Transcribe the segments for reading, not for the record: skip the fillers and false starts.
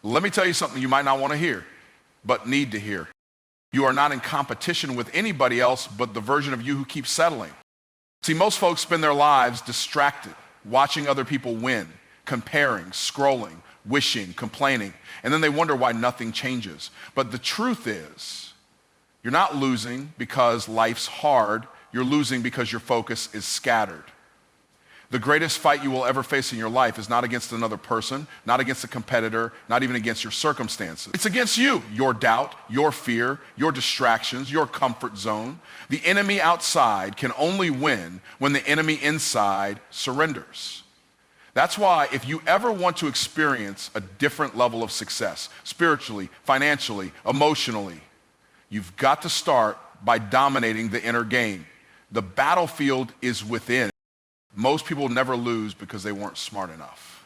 Let me tell you something you might not want to hear, but need to hear. You are not in competition with anybody else but the version of you who keeps settling. See, most folks spend their lives distracted, watching other people win, comparing, scrolling, wishing, complaining, and then they wonder why nothing changes. But the truth is, you're not losing because life's hard, you're losing because your focus is scattered. The greatest fight you will ever face in your life is not against another person, not against a competitor, not even against your circumstances. It's against you, your doubt, your fear, your distractions, your comfort zone. The enemy outside can only win when the enemy inside surrenders. That's why if you ever want to experience a different level of success, spiritually, financially, emotionally, you've got to start by dominating the inner game. The battlefield is within. Most people never lose because they weren't smart enough.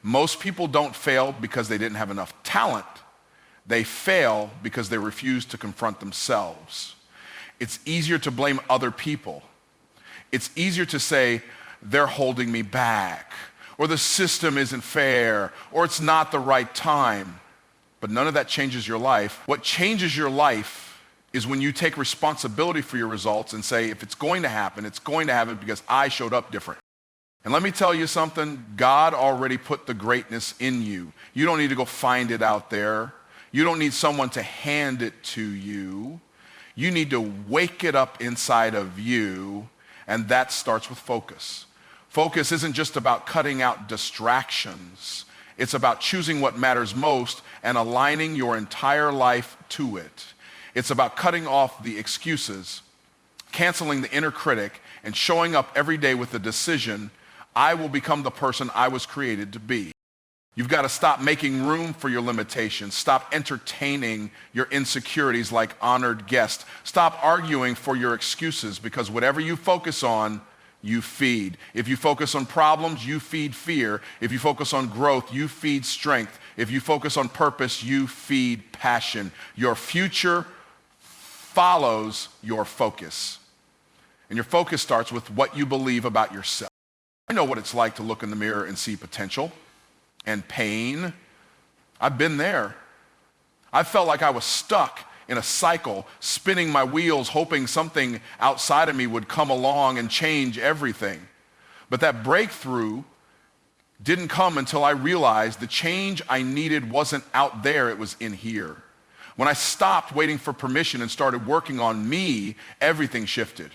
Most people don't fail because they didn't have enough talent. They fail because they refuse to confront themselves. It's easier to blame other people. It's easier to say, they're holding me back, or the system isn't fair, or it's not the right time. But none of that changes your life. What changes your life is when you take responsibility for your results and say, if it's going to happen, it's going to happen because I showed up different. And let me tell you something, God already put the greatness in you. You don't need to go find it out there. You don't need someone to hand it to you. You need to wake it up inside of you, and that starts with focus. Focus isn't just about cutting out distractions. It's about choosing what matters most and aligning your entire life to it. It's about cutting off the excuses, canceling the inner critic, and showing up every day with the decision, I will become the person I was created to be. You've got to stop making room for your limitations. Stop entertaining your insecurities like honored guests. Stop arguing for your excuses, because whatever you focus on, you feed. If you focus on problems, you feed fear. If you focus on growth, you feed strength. If you focus on purpose, you feed passion. Your future follows your focus. And your focus starts with what you believe about yourself. I know what it's like to look in the mirror and see potential and pain. I've been there. I felt like I was stuck in a cycle, spinning my wheels, hoping something outside of me would come along and change everything. But that breakthrough didn't come until I realized the change I needed wasn't out there, it was in here. When I stopped waiting for permission and started working on me, everything shifted.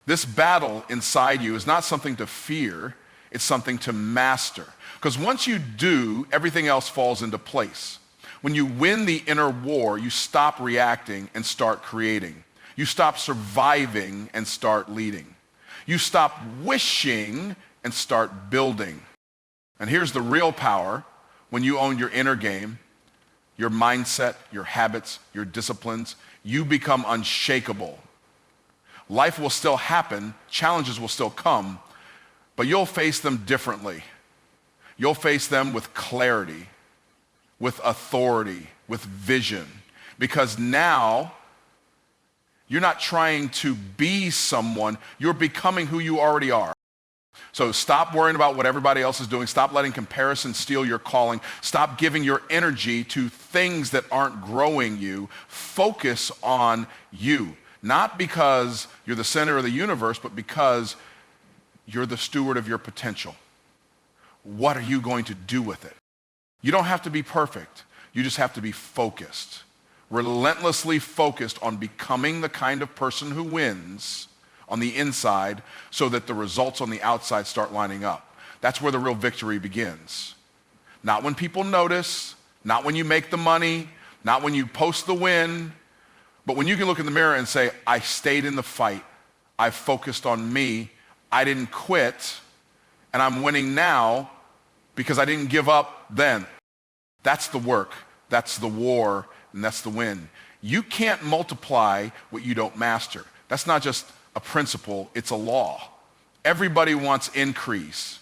This battle inside you is not something to fear, it's something to master. Because once you do, everything else falls into place. When you win the inner war, you stop reacting and start creating. You stop surviving and start leading. You stop wishing and start building. And here's the real power when you own your inner game, your mindset, your habits, your disciplines, you become unshakable. Life will still happen, challenges will still come, but you'll face them differently. You'll face them with clarity, with authority, with vision, because now you're not trying to be someone, you're becoming who you already are. So stop worrying about what everybody else is doing. Stop letting comparison steal your calling. Stop giving your energy to things that aren't growing you. Focus on you. Not because you're the center of the universe, but because you're the steward of your potential. What are you going to do with it? You don't have to be perfect. You just have to be focused. Relentlessly focused on becoming the kind of person who wins on the inside so that the results on the outside start lining up. That's where the real victory begins. Not when people notice, not when you make the money, not when you post the win, but when you can look in the mirror and say, I stayed in the fight, I focused on me, I didn't quit, and I'm winning now because I didn't give up then. That's the work, that's the war, and that's the win. You can't multiply what you don't master. That's not just a principle, it's a law. Everybody wants increase.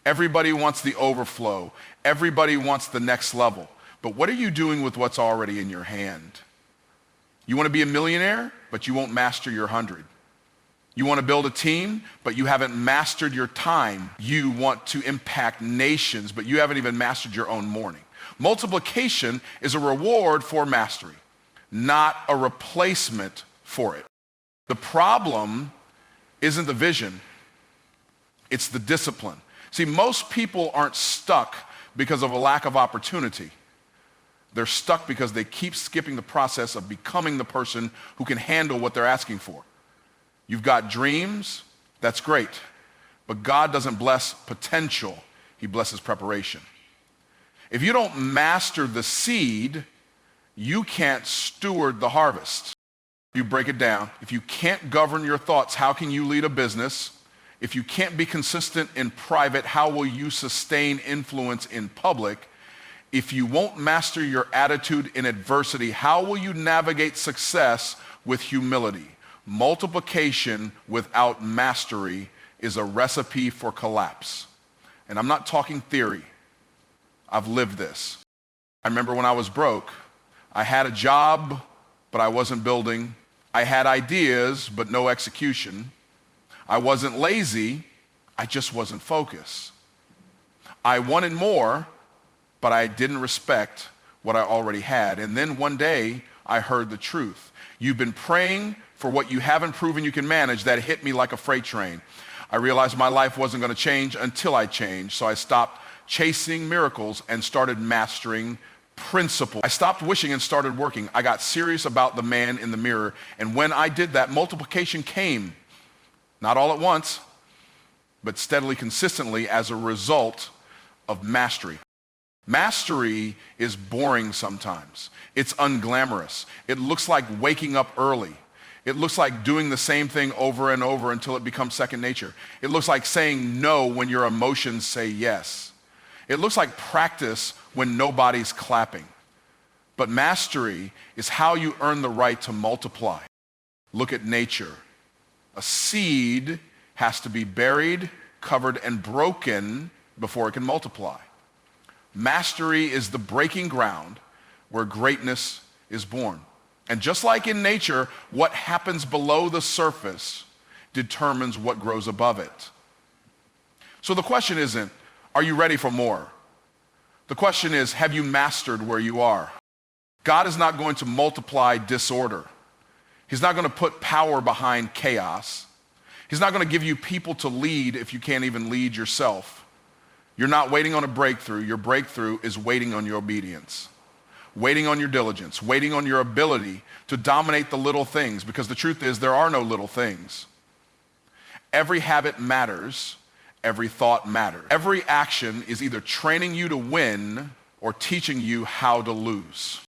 Everybody wants the overflow. Everybody wants the next level. But what are you doing with what's already in your hand? You want to be a millionaire, but you won't master your 100. You want to build a team, but you haven't mastered your time. You want to impact nations, but you haven't even mastered your own morning. Multiplication is a reward for mastery, not a replacement for it. The problem isn't the vision, it's the discipline. See, most people aren't stuck because of a lack of opportunity. They're stuck because they keep skipping the process of becoming the person who can handle what they're asking for. You've got dreams, that's great, but God doesn't bless potential, he blesses preparation. If you don't master the seed, you can't steward the harvest. You break it down. If you can't govern your thoughts, how can you lead a business? If you can't be consistent in private, how will you sustain influence in public? If you won't master your attitude in adversity, how will you navigate success with humility? Multiplication without mastery is a recipe for collapse. And I'm not talking theory. I've lived this. I remember when I was broke, I had a job, but I wasn't building. I had ideas, but no execution. I wasn't lazy, I just wasn't focused. I wanted more, but I didn't respect what I already had. And then one day, I heard the truth. You've been praying for what you haven't proven you can manage. That hit me like a freight train. I realized my life wasn't going to change until I changed, so I stopped chasing miracles and started mastering principles. I stopped wishing and started working. I got serious about the man in the mirror, and when I did that, multiplication came. Not all at once, but steadily, consistently as a result of mastery. Mastery is boring sometimes. It's unglamorous. It looks like waking up early. It looks like doing the same thing over and over until it becomes second nature. It looks like saying no when your emotions say yes. It looks like practice when nobody's clapping. But mastery is how you earn the right to multiply. Look at nature. A seed has to be buried, covered, and broken before it can multiply. Mastery is the breaking ground where greatness is born. And just like in nature, what happens below the surface determines what grows above it. So the question isn't, are you ready for more? The question is, have you mastered where you are? God is not going to multiply disorder. He's not going to put power behind chaos. He's not going to give you people to lead if you can't even lead yourself. You're not waiting on a breakthrough. Your breakthrough is waiting on your obedience, waiting on your diligence, waiting on your ability to dominate the little things, because the truth is there are no little things. Every habit matters. Every thought matters. Every action is either training you to win or teaching you how to lose.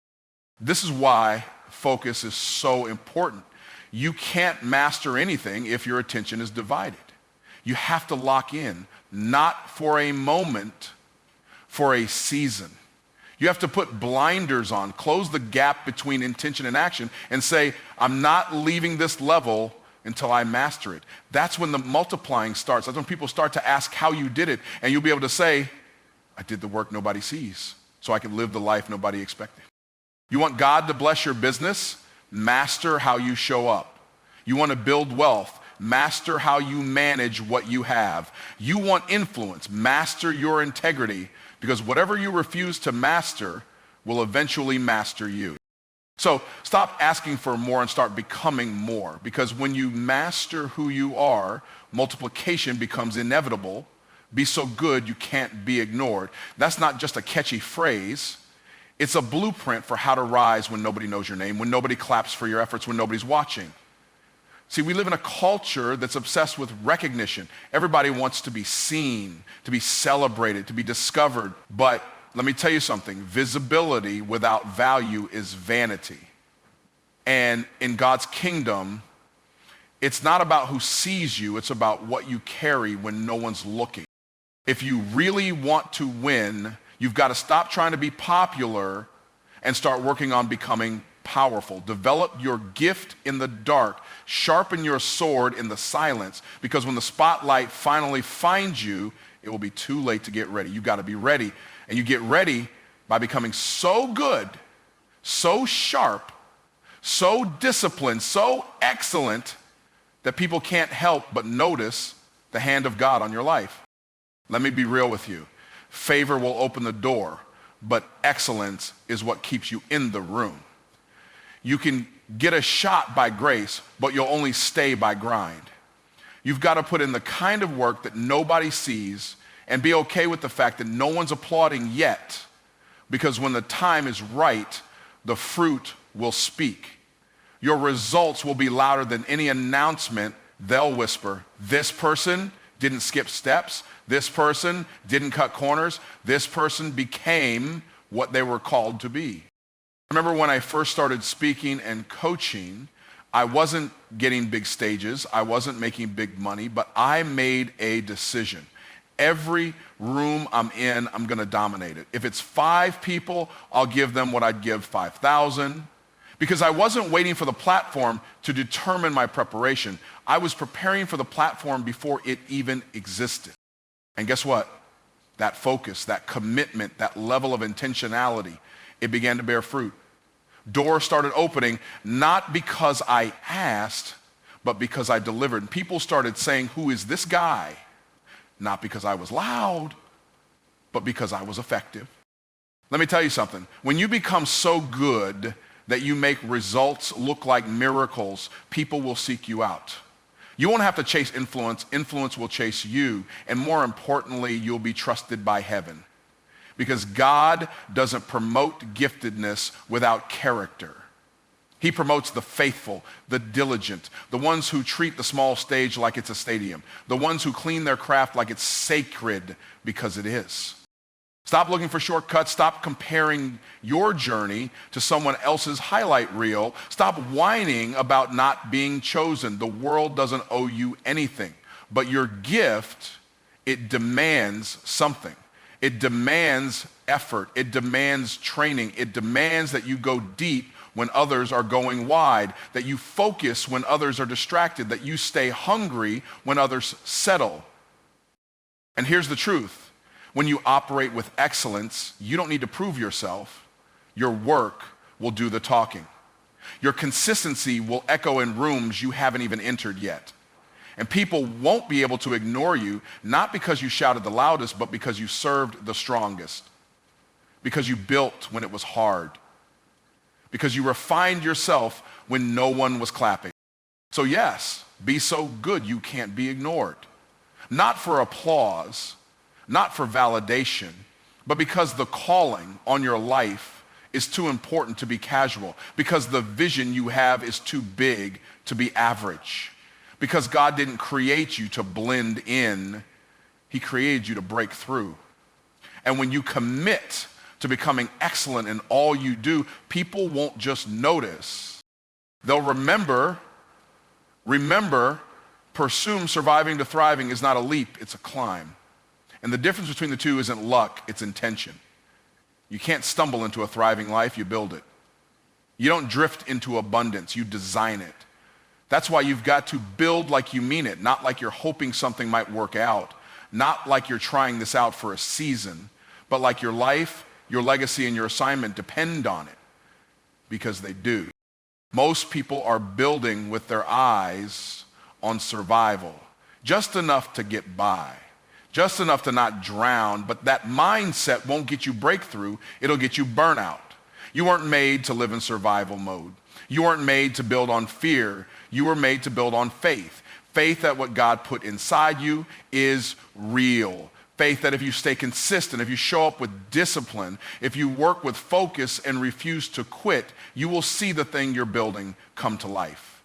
This is why focus is so important. You can't master anything if your attention is divided. You have to lock in, not for a moment, for a season. You have to put blinders on, close the gap between intention and action, and say, I'm not leaving this level until I master it. That's when the multiplying starts. That's when people start to ask how you did it, and you'll be able to say, I did the work nobody sees, so I can live the life nobody expected. You want God to bless your business? Master how you show up. You want to build wealth? Master how you manage what you have. You want influence? Master your integrity, because whatever you refuse to master will eventually master you. So stop asking for more and start becoming more, because when you master who you are, multiplication becomes inevitable. Be so good you can't be ignored. That's not just a catchy phrase. It's a blueprint for how to rise when nobody knows your name, when nobody claps for your efforts, when nobody's watching. See, we live in a culture that's obsessed with recognition. Everybody wants to be seen, to be celebrated, to be discovered. But let me tell you something, visibility without value is vanity. And in God's kingdom, it's not about who sees you, it's about what you carry when no one's looking. If you really want to win, you've got to stop trying to be popular and start working on becoming powerful. Develop your gift in the dark. Sharpen your sword in the silence, because when the spotlight finally finds you, it will be too late to get ready. You've got to be ready. And you get ready by becoming so good, so sharp, so disciplined, so excellent that people can't help but notice the hand of God on your life. Let me be real with you. Favor will open the door, but excellence is what keeps you in the room. You can get a shot by grace, but you'll only stay by grind. You've got to put in the kind of work that nobody sees and be okay with the fact that no one's applauding yet, because when the time is right, the fruit will speak. Your results will be louder than any announcement. They'll whisper, this person didn't skip steps. This person didn't cut corners. This person became what they were called to be. I remember when I first started speaking and coaching, I wasn't getting big stages. I wasn't making big money, but I made a decision. Every room I'm in, I'm going to dominate it. If it's 5 people, I'll give them what I'd give 5,000. Because I wasn't waiting for the platform to determine my preparation. I was preparing for the platform before it even existed. And guess what? That focus, that commitment, that level of intentionality, it began to bear fruit. Doors started opening, not because I asked, but because I delivered. And people started saying, who is this guy? Not because I was loud, but because I was effective. Let me tell you something. When you become so good that you make results look like miracles, people will seek you out. You won't have to chase influence. Influence will chase you. And more importantly, you'll be trusted by heaven. Because God doesn't promote giftedness without character. He promotes the faithful, the diligent, the ones who treat the small stage like it's a stadium, the ones who clean their craft like it's sacred, because it is. Stop looking for shortcuts. Stop comparing your journey to someone else's highlight reel. Stop whining about not being chosen. The world doesn't owe you anything. But your gift, it demands something. It demands effort. It demands training. It demands that you go deep when others are going wide, that you focus when others are distracted, that you stay hungry when others settle. And here's the truth. When you operate with excellence, you don't need to prove yourself. Your work will do the talking. Your consistency will echo in rooms you haven't even entered yet. And people won't be able to ignore you, not because you shouted the loudest, but because you served the strongest. Because you built when it was hard. Because you refined yourself when no one was clapping. So yes, be so good you can't be ignored. Not for applause, not for validation, but because the calling on your life is too important to be casual, because the vision you have is too big to be average, because God didn't create you to blend in, He created you to break through. And when you commit to becoming excellent in all you do, people won't just notice. They'll remember, pursuing surviving to thriving is not a leap, it's a climb. And the difference between the two isn't luck, it's intention. You can't stumble into a thriving life, you build it. You don't drift into abundance, you design it. That's why you've got to build like you mean it, not like you're hoping something might work out, not like you're trying this out for a season, but like your life, your legacy, and your assignment depend on it, because they do. Most people are building with their eyes on survival, just enough to get by. Just enough to not drown, but that mindset won't get you breakthrough, it'll get you burnout. You weren't made to live in survival mode. You weren't made to build on fear. You were made to build on faith. Faith that what God put inside you is real. Faith that if you stay consistent, if you show up with discipline, if you work with focus and refuse to quit, you will see the thing you're building come to life.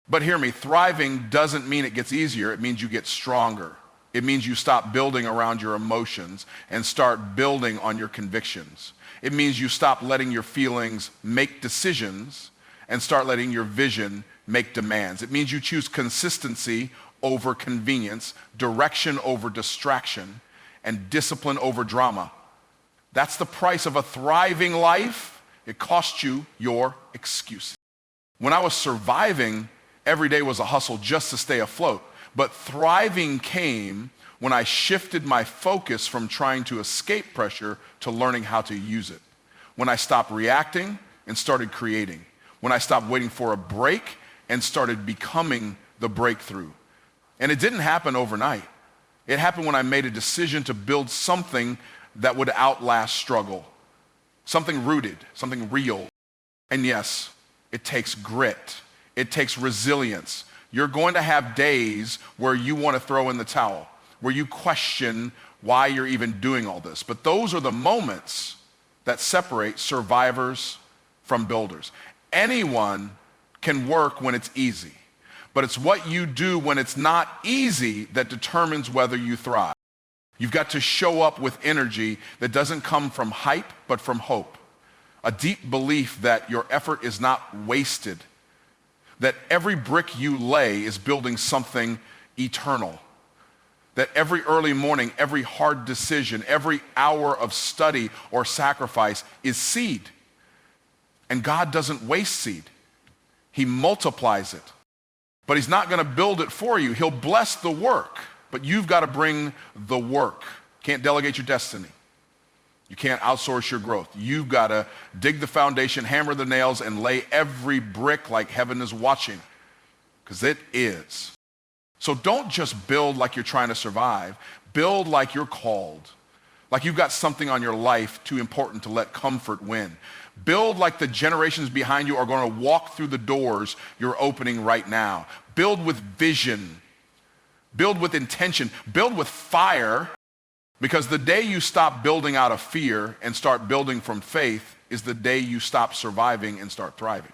But hear me, thriving doesn't mean it gets easier, it means you get stronger. It means you stop building around your emotions and start building on your convictions. It means you stop letting your feelings make decisions and start letting your vision make demands. It means you choose consistency over convenience, direction over distraction, and discipline over drama. That's the price of a thriving life. It costs you your excuses. When I was surviving, every day was a hustle just to stay afloat. But thriving came when I shifted my focus from trying to escape pressure to learning how to use it. When I stopped reacting and started creating. When I stopped waiting for a break and started becoming the the breakthrough. And it didn't happen overnight. It happened when I made a decision to build something that would outlast struggle. Something rooted, something real. And yes, it takes grit. It takes resilience. You're going to have days where you want to throw in the towel, where you question why you're even doing all this. But those are the moments that separate survivors from builders. Anyone can work when it's easy, but it's what you do when it's not easy that determines whether you thrive. You've got to show up with energy that doesn't come from hype, but from hope. A deep belief that your effort is not wasted, that every brick you lay is building something eternal, that every early morning, every hard decision, every hour of study or sacrifice is seed. And God doesn't waste seed. He multiplies it. But he's not going to build it for you. He'll bless the work, but you've got to bring the work. Can't delegate your destiny. You can't outsource your growth. You've got to dig the foundation, hammer the nails, and lay every brick like heaven is watching, because it is. So don't just build like you're trying to survive. Build like you're called, like you've got something on your life too important to let comfort win. Build like the generations behind you are going to walk through the doors you're opening right now. Build with vision. Build with intention. Build with fire, because the day you stop building out of fear and start building from faith is the day you stop surviving and start thriving.